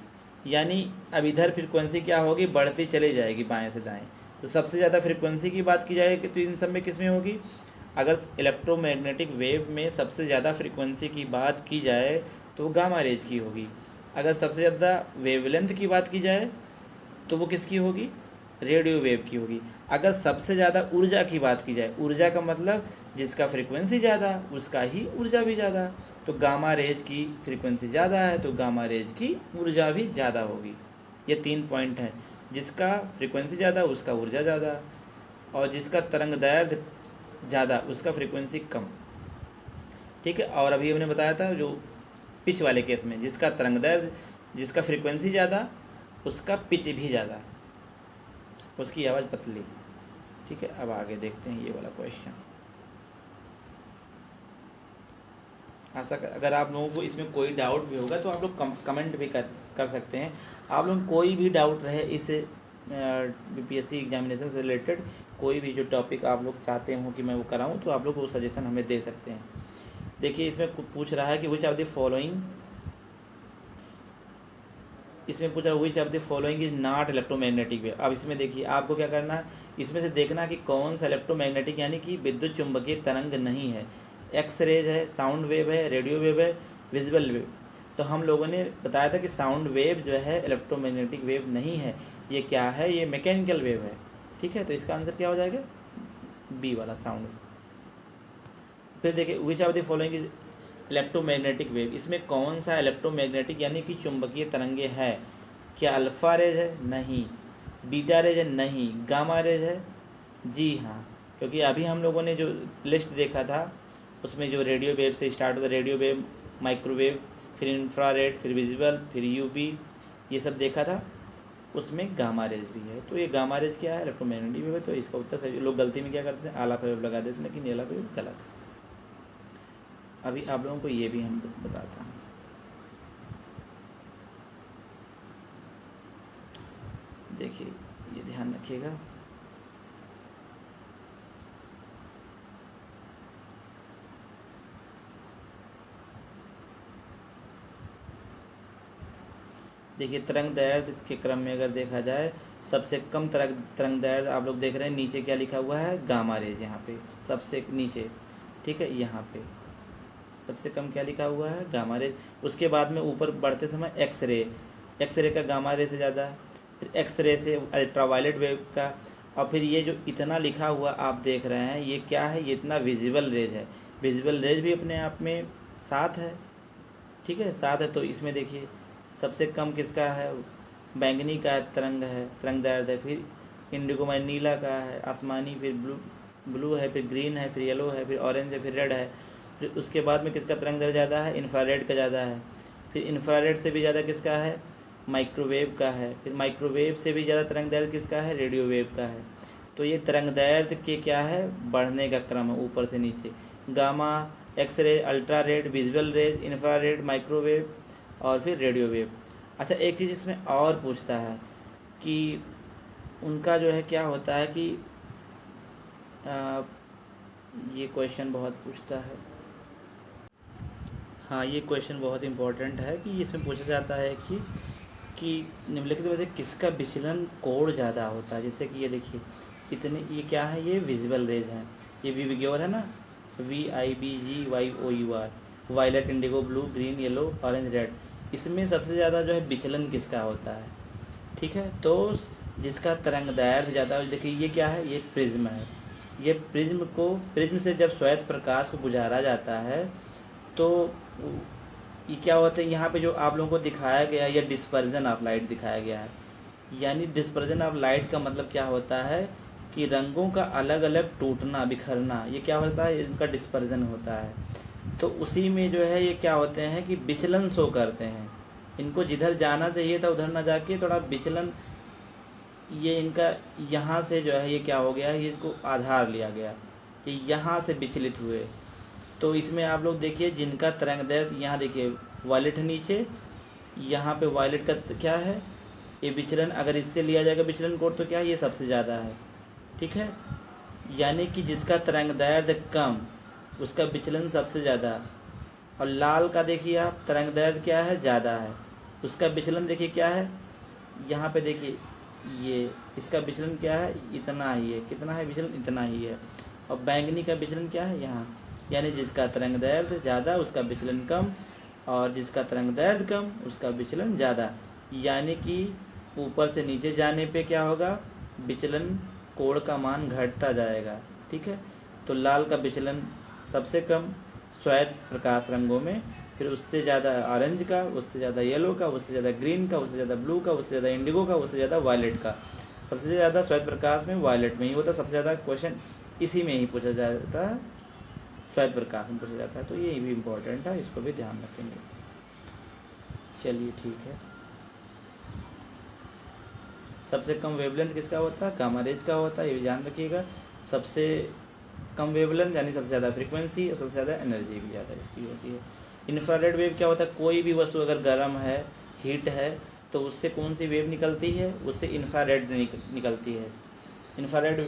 यानी अब इधर फ्रीक्वेंसी क्या होगी, बढ़ती चली जाएगी बाएं से दाएं। तो सबसे ज़्यादा फ्रीक्वेंसी की बात की जाएगी तो इन सब में किस में होगी, अगर इलेक्ट्रोमैग्नेटिक वेव में सबसे ज़्यादा फ्रीक्वेंसी की बात की जाए तो गामा रेज की होगी। अगर सबसे ज़्यादा वेवलेंथ की बात की जाए तो वो किसकी होगी, रेडियो वेव की होगी। अगर सबसे ज़्यादा ऊर्जा की बात की जाए, ऊर्जा का मतलब जिसका फ्रीक्वेंसी ज़्यादा उसका ही ऊर्जा भी ज़्यादा, तो गामा रेज की फ्रीक्वेंसी ज़्यादा है तो गामा रेज की ऊर्जा भी ज़्यादा होगी। ये 3 पॉइंट हैं, जिसका फ्रीक्वेंसी ज़्यादा उसका ऊर्जा ज़्यादा, और जिसका तरंग दैर्ध्य ज़्यादा उसका फ्रीक्वेंसी कम, ठीक है। और अभी हमने बताया था जो पिच वाले केस में, जिसका तरंग दैर्ध्य, जिसका फ्रीक्वेंसी ज़्यादा उसका पिच भी ज़्यादा, उसकी आवाज़ पतली, ठीक है। अब आगे देखते हैं ये वाला क्वेश्चन। अगर आप लोगों को इसमें कोई डाउट भी होगा तो आप लोग कमेंट भी कर सकते हैं। आप लोग कोई भी डाउट रहे इस BPSC एग्जामिनेशन से रिलेटेड, कोई भी जो टॉपिक आप लोग चाहते हो कि मैं वो कराऊं, तो आप लोग वो सजेशन हमें दे सकते हैं। देखिए, इसमें पूछ रहा है कि विच ऑफ द फॉलोइंग, इसमें पूछ रहा है which of the following is not electromagnetic wave. अब इसमें देखिए, आपको क्या करना है, इसमें से देखना कि कौन सा इलेक्ट्रोमैग्नेटिक यानी कि विद्युत चुंबकीय तरंग नहीं है। एक्स रेज है, साउंड वेव है, रेडियो वेव है, विजिबल वेव। तो हम लोगों ने बताया था कि साउंड वेव जो है इलेक्ट्रोमैग्नेटिक वेव नहीं है, ये क्या है, ये मैकेनिकल वेव है, ठीक है। तो इसका आंसर क्या हो जाएगा, बी वाला साउंड। फिर देखिए, which of the following is electromagnetic wave, इसमें कौन सा इलेक्ट्रोमैग्नेटिक यानी कि चुंबकीय तरंगे है। क्या अल्फा रेज है, नहीं, बीटा रेज है, नहीं, गामा रेज है, जी हाँ, क्योंकि अभी हम लोगों ने जो लिस्ट देखा था उसमें जो रेडियो वेव से स्टार्ट होता है, रेडियो वेव, माइक्रोवेव, फिर इंफ्रारेड, फिर विजिबल, फिर यूवी, ये सब देखा था, उसमें गामा रेज भी है। तो ये गामा रेज क्या है, इलेक्ट्रोमैग्नेटिक वेव है। तो इसका उत्तर सही। लोग गलती में क्या करते हैं, आला वेव लगा देते हैं, लेकिन आला वेव गलत है। अभी आप लोगों को ये भी हम बताता हूँ। देखिए, ये ध्यान रखिएगा, देखिए तरंग दैर्ध्य के क्रम में अगर देखा जाए, सबसे कम तरंग दैर्ध्य आप लोग देख रहे हैं, नीचे क्या लिखा हुआ है, गामा रेज, यहाँ पे सबसे नीचे, ठीक है, यहाँ पे सबसे कम क्या लिखा हुआ है, गामा रेज। उसके बाद में ऊपर बढ़ते समय एक्सरे का गामा रे से ज़्यादा, फिर एक्सरे से अल्ट्रावायलेट वेव का, और फिर ये जो इतना लिखा हुआ आप देख रहे हैं, ये क्या है, ये इतना विजिबल रेज है। विजिबल रेज भी अपने आप में 7 है, ठीक है, 7 है। तो इसमें देखिए सबसे कम किसका है, बैंगनी का तरंग है, तरंग दैर्ध्य है। फिर इंडिगो में नीला का है, आसमानी, फिर ब्लू है, फिर ग्रीन है, फिर येलो है, फिर ऑरेंज है, फिर रेड है। फिर उसके बाद में किसका तरंग दैर्ध्य ज़्यादा है? इंफ्रारेड का ज़्यादा है। फिर इंफ्रारेड से भी ज़्यादा किसका है? माइक्रोवेव का है। फिर माइक्रोवेव से भी ज़्यादा तरंग दैर्ध्य किसका है? रेडियो वेव का है। तो ये तरंग दैर्ध्य के क्या है? बढ़ने का क्रम है ऊपर से नीचे। Gamma, X ray, ultra red, visual rays, infrared, microwave और फिर रेडियो वेव। अच्छा, एक चीज़ इसमें और पूछता है कि उनका जो है क्या होता है कि ये क्वेश्चन बहुत पूछता है। हाँ, ये क्वेश्चन बहुत इंपॉर्टेंट है कि इसमें पूछा जाता है एक चीज़ कि निम्नलिखित में से किसका विचलन कोण ज़्यादा होता है। जैसे कि ये देखिए, इतने ये क्या है? ये विजुअल रेज हैं। ये विग्योर है ना, VIBGYOUR, violet, indigo, blue, green, yellow, orange, red. इसमें सबसे ज़्यादा जो है विचलन किसका होता है? ठीक है, तो जिसका तरंग दैर्ध्य ज़्यादा, देखिए ये क्या है? ये प्रिज्म है। ये प्रिज्म से जब श्वेत प्रकाश को गुजारा जाता है तो ये क्या होता है? यहाँ पे जो आप लोगों को दिखाया गया है, ये डिस्पर्जन ऑफ लाइट दिखाया गया है। यानी डिस्पर्जन ऑफ लाइट का मतलब क्या होता है कि रंगों का अलग अलग टूटना, बिखरना, ये क्या होता है? इनका डिस्पर्जन होता है। तो उसी में जो है ये क्या होते हैं कि विचलन शो करते हैं। इनको जिधर जाना चाहिए था उधर ना जाके थोड़ा विचलन, ये इनका यहाँ से जो है ये क्या हो गया है? ये इनको आधार लिया गया कि यहाँ से विचलित हुए। तो इसमें आप लोग देखिए, जिनका तरंग दैर्ध्य, यहाँ देखिए वायलेट नीचे, यहाँ पे वायलेट का क्या है? ये विचलन, अगर इससे लिया जाएगा विचलन कोण तो क्या है? ये सबसे ज़्यादा है। ठीक है, यानी कि जिसका तरंग दैर्ध्य कम उसका विचलन सबसे ज़्यादा। और लाल का देखिए आप, तरंग दैर्ध्य क्या है? ज़्यादा है, उसका विचलन देखिए क्या है? यहाँ पे देखिए, ये इसका विचलन क्या है? इतना ही है। कितना है विचलन? इतना ही है। और बैंगनी का विचलन क्या है? यहाँ। यानी जिसका तरंग दैर्ध्य ज़्यादा उसका विचलन कम, और जिसका तरंग दैर्ध्य कम उसका विचलन ज़्यादा। यानी कि ऊपर से नीचे जाने पे क्या होगा? विचलन कोण का मान घटता जाएगा। ठीक है, तो लाल का विचलन सबसे कम श्वेत प्रकाश रंगों में, फिर उससे ज़्यादा ऑरेंज का, उससे ज़्यादा येलो का, उससे ज़्यादा ग्रीन का, उससे ज़्यादा ब्लू का, उससे ज़्यादा इंडिगो का, उससे ज़्यादा वायलेट का। सबसे ज़्यादा श्वेत प्रकाश में वायलेट में ही होता है। सबसे ज़्यादा क्वेश्चन इसी में ही पूछा जाता है, श्वेत प्रकाश में पूछा जाता है। तो ये भी इम्पोर्टेंट है, इसको भी ध्यान रखेंगे। चलिए ठीक है। सबसे कम वेवलेंथ किसका होता है? गामा रेज का होता है, ये भी ध्यान रखिएगा। सबसे कम वेवलेंथ यानी सबसे ज़्यादा फ्रीक्वेंसी, और सबसे ज़्यादा एनर्जी भी ज़्यादा इसकी होती है। इंफ्रारेड वेव क्या होता है? कोई भी वस्तु अगर गर्म है, हीट है, तो उससे कौन सी वेव निकलती है? उससे इंफ्रारेड निकलती है। इंफ्रारेड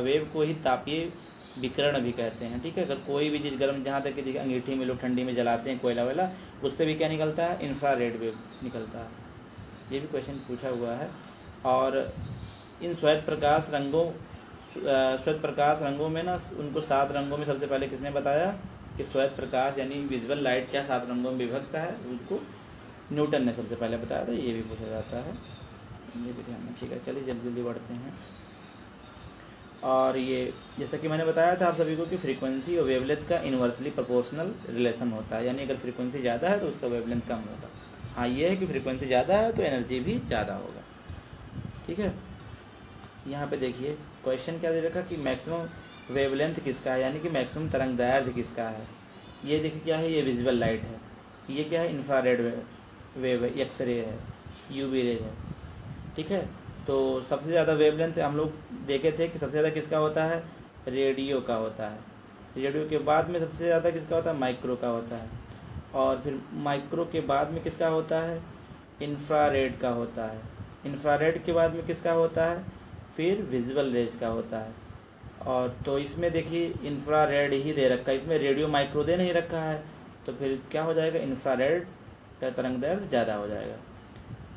वेव को ही तापीय विकिरण भी कहते हैं। ठीक है, अगर कोई भी चीज़ गर्म, जहाँ तक कि देखिए अंगीठी में लोग ठंडी में जलाते हैं कोयला वेला, उससे भी क्या निकलता है? इंफ्रारेड वेव निकलता है। ये भी क्वेश्चन पूछा हुआ है। और इन श्वेत प्रकाश रंगों में ना, उनको 7 रंगों में सबसे पहले किसने बताया कि श्वेत प्रकाश यानी विजुअल लाइट क्या 7 रंगों में विभक्त है? उसको न्यूटन ने सबसे पहले बताया था। ये भी पूछा जाता है, ये भी ध्यान रखिएगा। चलिए जल्दी जल्दी बढ़ते हैं। और ये जैसा कि मैंने बताया था आप सभी को कि फ्रीक्वेंसी और वेवलेंथ का इन्वर्सली प्रोपोर्शनल रिलेशन होता है। यानी अगर फ्रीक्वेंसी ज़्यादा है तो उसका वेवलेंथ कम होगा। हाँ, ये है कि फ्रीक्वेंसी ज़्यादा है तो एनर्जी भी ज़्यादा होगा। ठीक है, यहाँ पे देखिए क्वेश्चन क्या दे रखा कि मैक्सिमम वेवलेंथ किसका है, यानी कि मैक्सिमम तरंग दैर्ध्य किसका है। ये देखिए क्या है? ये विजुअल लाइट है। ये क्या है? इंफ्रारेड वेव है, एक्सरे है, यूवी रे है। ठीक है, तो सबसे ज़्यादा वेवलेंथ हम लोग देखे थे कि सबसे ज़्यादा किसका होता है? रेडियो का होता है। रेडियो के बाद में सबसे ज़्यादा किसका होता है? माइक्रो का होता है। और फिर माइक्रो के बाद में किसका होता है? इंफ्रारेड का होता है। इंफ्रारेड के बाद में किसका होता है? फिर विजुअल रेज का होता है। और तो इसमें देखिए इंफ्रारेड ही दे रखा है, इसमें रेडियो माइक्रो दे नहीं रखा है, तो फिर क्या हो जाएगा? इंफ्रारेड का तरंग दैर्ध्य ज़्यादा हो जाएगा।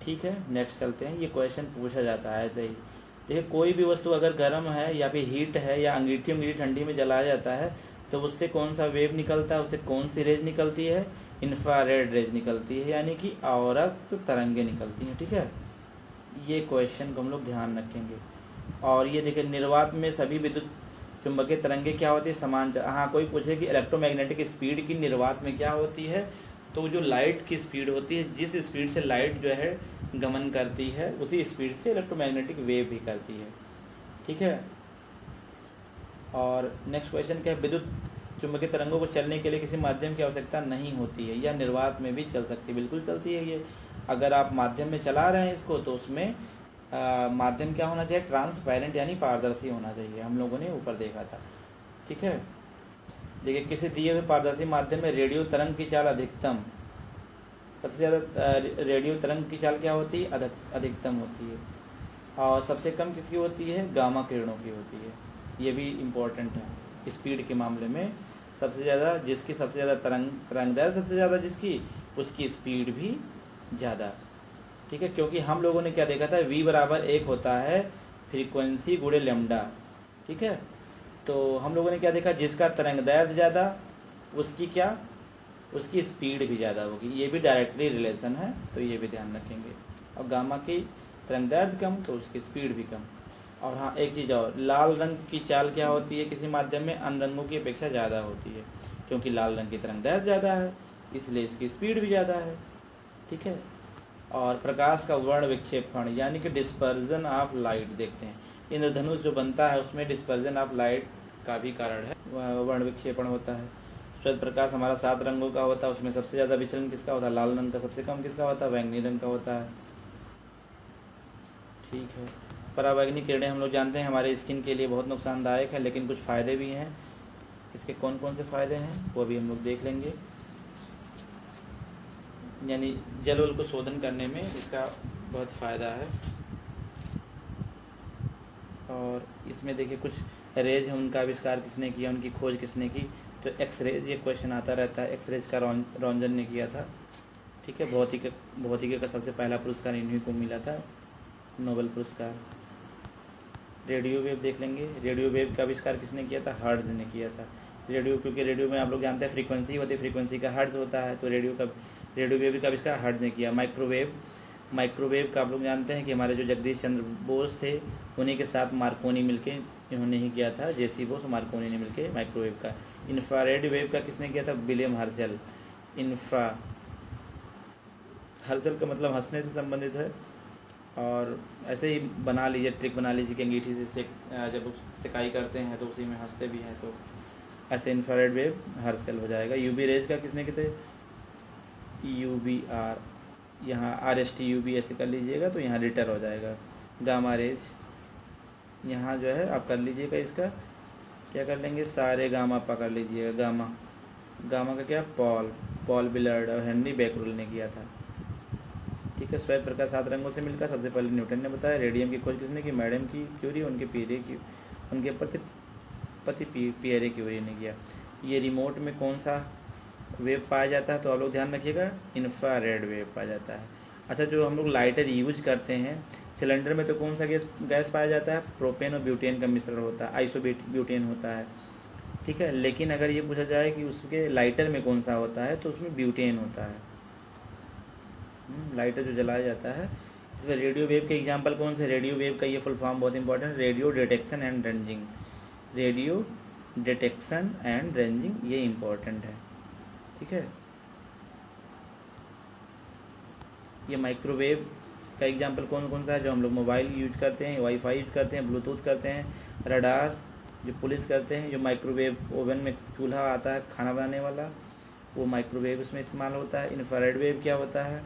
ठीक है, नेक्स्ट चलते हैं। ये क्वेश्चन पूछा जाता है ऐसे ही। देखिए कोई भी वस्तु अगर गर्म है या फिर हीट है या अंगीठी ठंडी में जलाया जाता है तो उससे कौन सा वेव निकलता है? उससे कौन सी रेज निकलती है? इंफ्रारेड रेज निकलती है, यानी कि अवरक्त तरंगें निकलती हैं। ठीक है, ये क्वेश्चन को हम लोग ध्यान रखेंगे। और ये देखिए निर्वात में सभी विद्युत चुंबकीय तरंगें क्या होती है? समान। हाँ, कोई पूछे कि इलेक्ट्रोमैग्नेटिक स्पीड की निर्वात में क्या होती है, तो जो लाइट की स्पीड होती है, जिस स्पीड से लाइट जो है गमन करती है, उसी स्पीड से इलेक्ट्रोमैग्नेटिक वेव भी करती है। ठीक है। और नेक्स्ट क्वेश्चन क्या है, विद्युत चुंबकीय तरंगों को चलने के लिए किसी माध्यम की आवश्यकता नहीं होती है, या निर्वात में भी चल सकती है। बिल्कुल चलती है ये। अगर आप माध्यम में चला रहे हैं इसको, तो उसमें माध्यम क्या होना चाहिए, ट्रांसपेरेंट यानी पारदर्शी होना चाहिए। हम लोगों ने ऊपर देखा था। ठीक है। देखिए, किसी दिए हुए पारदर्शी माध्यम में रेडियो तरंग की चाल अधिकतम, सबसे ज़्यादा रेडियो तरंग की चाल क्या होती है, अधिकतम होती है। और सबसे कम किसकी होती है, गामा किरणों की होती है। ये भी इम्पोर्टेंट है स्पीड के मामले में। सबसे ज़्यादा जिसकी सबसे ज़्यादा तरंग दैर्घ्य सबसे ज़्यादा जिसकी, उसकी स्पीड भी ज़्यादा। ठीक है, क्योंकि हम लोगों ने क्या देखा था, v बराबर 1 होता है फ्रीक्वेंसी गुणे लैम्डा। ठीक है, तो हम लोगों ने क्या देखा, जिसका तरंग दैर्घ्य ज़्यादा उसकी क्या, उसकी स्पीड भी ज़्यादा होगी। ये भी डायरेक्टली रिलेशन है, तो ये भी ध्यान रखेंगे। और गामा की तरंग दैर्घ्य कम तो उसकी स्पीड भी कम। और हाँ, एक चीज़ और, लाल रंग की चाल क्या होती है किसी माध्यम में, अन्य रंगों की अपेक्षा ज़्यादा होती है, क्योंकि लाल रंग की तरंग दैर्घ्य ज़्यादा है, इसलिए इसकी स्पीड भी ज़्यादा है। ठीक है। और प्रकाश का वर्ण विक्षेपण यानी कि डिस्पर्जन ऑफ लाइट देखते हैं। इंद्रधनुष जो बनता है उसमें डिस्पर्जन ऑफ लाइट का भी कारण है, वर्ण विक्षेपण होता है। श्वेत प्रकाश हमारा 7 रंगों का होता है, उसमें सबसे ज़्यादा विचलन किसका होता है, लाल रंग का। सबसे कम किसका होता है, बैंगनी रंग का होता है। ठीक है। पराबैंगनी किरणें हम लोग जानते हैं हमारे स्किन के लिए बहुत नुकसानदायक है, लेकिन कुछ फ़ायदे भी हैं। इसके कौन कौन से फ़ायदे हैं वो भी हम लोग देख लेंगे। यानी जल उल को शोधन करने में इसका बहुत फ़ायदा है। और इसमें देखिए कुछ रेज हैं, उनका आविष्कार किसने किया, उनकी खोज किसने की। तो एक्सरेज, ये क्वेश्चन आता रहता है। एक्सरेज का रॉन्जन ने किया था। ठीक है। भौतिकी का सबसे पहला पुरस्कार इन्हीं को मिला था, नोबेल पुरस्कार। रेडियो वेव देख लेंगे। रेडियो वेव का आविष्कार किसने किया था, हर्ट्ज ने किया था। रेडियो, क्योंकि रेडियो में आप लोग जानते हैं फ्रीक्वेंसी होती है, फ्रीक्वेंसी का हर्ट्ज होता है, तो रेडियो वेव का आविष्कार हर्ट्ज ने किया। माइक्रोवेव का आप लोग जानते हैं कि हमारे जो जगदीश चंद्र बोस थे, उन्हीं के साथ मार्कोनी मिलके इन्होंने ही किया था, जेसी बोस मार्कोनी ने मिलके माइक्रोवेव का। इंफ्रारेड वेव का किसने किया था, विलियम हर्शल। हर्शल का मतलब हंसने से संबंधित है। और ऐसे ही बना लीजिए, ट्रिक बना लीजिए कि अंगीठी से जब सिकाई करते हैं तो उसी में हंसते भी हैं, तो ऐसे इंफ्रारेड वेव हर्शल हो जाएगा। यूवी रेज का किसने किए थे, UVR, यहाँ RST UV ऐसे कर लीजिएगा तो यहाँ रिटर हो जाएगा। गामा रेज, यहाँ जो है आप कर लीजिएगा, इसका क्या कर लेंगे, सारे गामा पकड़ लीजिएगा। गामा का क्या, पॉल बिलर्ड और हेनरी बैकरूल ने किया था। ठीक है। श्वेत प्रकाश 7 रंगों से मिलकर सबसे पहले न्यूटन ने बताया। रेडियम की खोज किसने की, मैडम की क्यूरी, उनके पति पियरे क्यूरी ने किया। ये रिमोट में कौन सा वेव पाया जाता है, तो आप लोग ध्यान रखिएगा, इंफ्रारेड वेव पाया जाता है। अच्छा, जो हम लोग लाइटर यूज करते हैं सिलेंडर में, तो कौन सा गैस पाया जाता है, प्रोपेन और ब्यूटेन का मिश्रण होता है, आइसोब्यूटेन होता है। ठीक है। लेकिन अगर ये पूछा जाए कि उसके लाइटर में कौन सा होता है, तो उसमें ब्यूटेन होता है। लाइटर जो जलाया जाता है। इसमें रेडियो वेव के एग्जांपल कौन से, रेडियो वेव का ये फुल फॉर्म बहुत important, radio detection and ranging. Radio detection and ranging, ये इंपॉर्टेंट है। ठीक है। ये माइक्रोवेव का एग्जांपल कौन कौन सा है, जो हम लोग मोबाइल यूज करते हैं, वाईफाई यूज करते हैं, ब्लूटूथ करते हैं, रडार जो पुलिस करते हैं, जो माइक्रोवेव ओवन में चूल्हा आता है खाना बनाने वाला, वो माइक्रोवेव उसमें इस्तेमाल होता है। इंफ्रारेड वेव क्या होता है,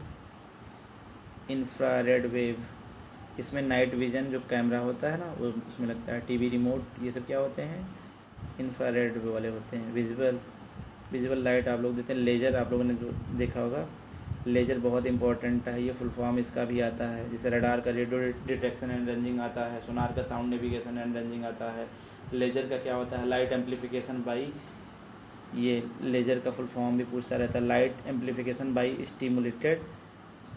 इंफ्रारेड वेव इसमें नाइट विजन जो कैमरा होता है ना, वो उसमें लगता है, टीवी रिमोट, ये सब क्या होते हैं, इंफ्रारेड वाले होते हैं। विजुअल लाइट आप लोग देते हैं। लेज़र आप लोगों ने जो देखा होगा, लेज़र बहुत इंपॉर्टेंट है, ये फुल फॉर्म इसका भी आता है। जैसे रडार का रेडियो डिटेक्शन एंड रेंजिंग आता है, सोनार का साउंड नेविगेशन एंड रेंजिंग आता है। लेज़र का क्या होता है, लाइट एम्पलीफिकेशन बाई, ये लेज़र का फुल फॉर्म भी पूछता रहता है, light amplification by stimulated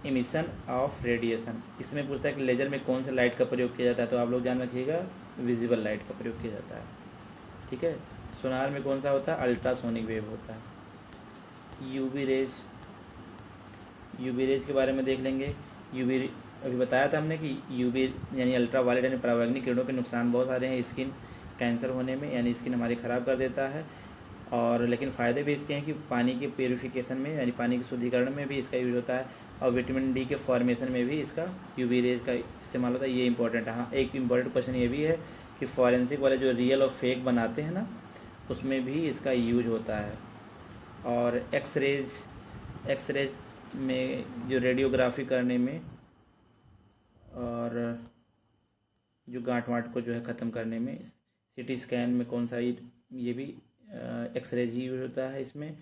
emission of radiation. इसमें पूछता है कि लेज़र में कौन सा लाइट का प्रयोग किया जाता है, तो आप लोग जान रखिएगा, विजिबल लाइट का प्रयोग किया जाता है। ठीक है। सोनार में कौन सा होता है, अल्ट्रासोनिक वेव होता है। यूवी रेज के बारे में देख लेंगे। अभी बताया था हमने कि यूवी यानी अल्ट्रा वायलेट यानी पराबैंगनी किरणों के नुकसान बहुत सारे हैं स्किन कैंसर होने में, यानी स्किन हमारी ख़राब कर देता है। और लेकिन फ़ायदे भी इसके हैं कि पानी के प्यूरिफिकेशन में यानी पानी के शुद्धिकरण में भी इसका यूज़ होता है, और विटामिन डी के फॉर्मेशन में भी इसका यूवी रेज का इस्तेमाल होता है। ये इंपॉर्टेंट है। हाँ, एक इम्पॉर्टेंट क्वेश्चन ये भी है कि फॉरेंसिक वाले जो रियल और फेक बनाते हैं ना, उसमें भी इसका यूज होता है। और एक्सरेज में जो रेडियोग्राफी करने में और जो गांठ वाँठ को जो है ख़त्म करने में, सीटी स्कैन में कौन सा ये भी एक्सरेज ही यूज होता है इसमें।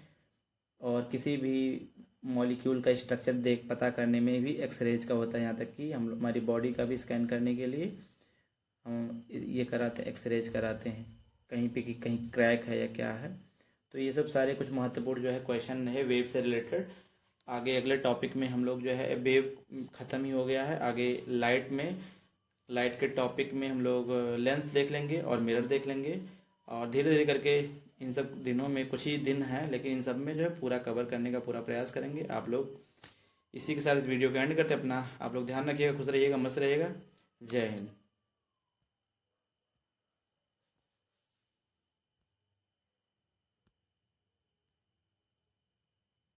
और किसी भी मॉलिक्यूल का स्ट्रक्चर पता करने में भी एक्सरेज का होता है। यहाँ तक कि हम हमारी बॉडी का भी स्कैन करने के लिए हम ये कराते हैं, एक्सरेज कराते हैं कहीं पे कि कहीं क्रैक है या क्या है। तो ये सब सारे कुछ महत्वपूर्ण जो है क्वेश्चन है वेव से रिलेटेड। आगे अगले टॉपिक में हम लोग जो है वेव ख़त्म ही हो गया है, आगे लाइट के टॉपिक में हम लोग लेंस देख लेंगे और मिरर देख लेंगे। और धीरे धीरे करके इन सब दिनों में, कुछ ही दिन हैं लेकिन इन सब में जो है पूरा कवर करने का पूरा प्रयास करेंगे आप लोग। इसी के साथ इस वीडियो को एंड करते अपना आप लोग ध्यान रखिएगा, खुश रहिएगा, मस्त रहिएगा। जय हिंद।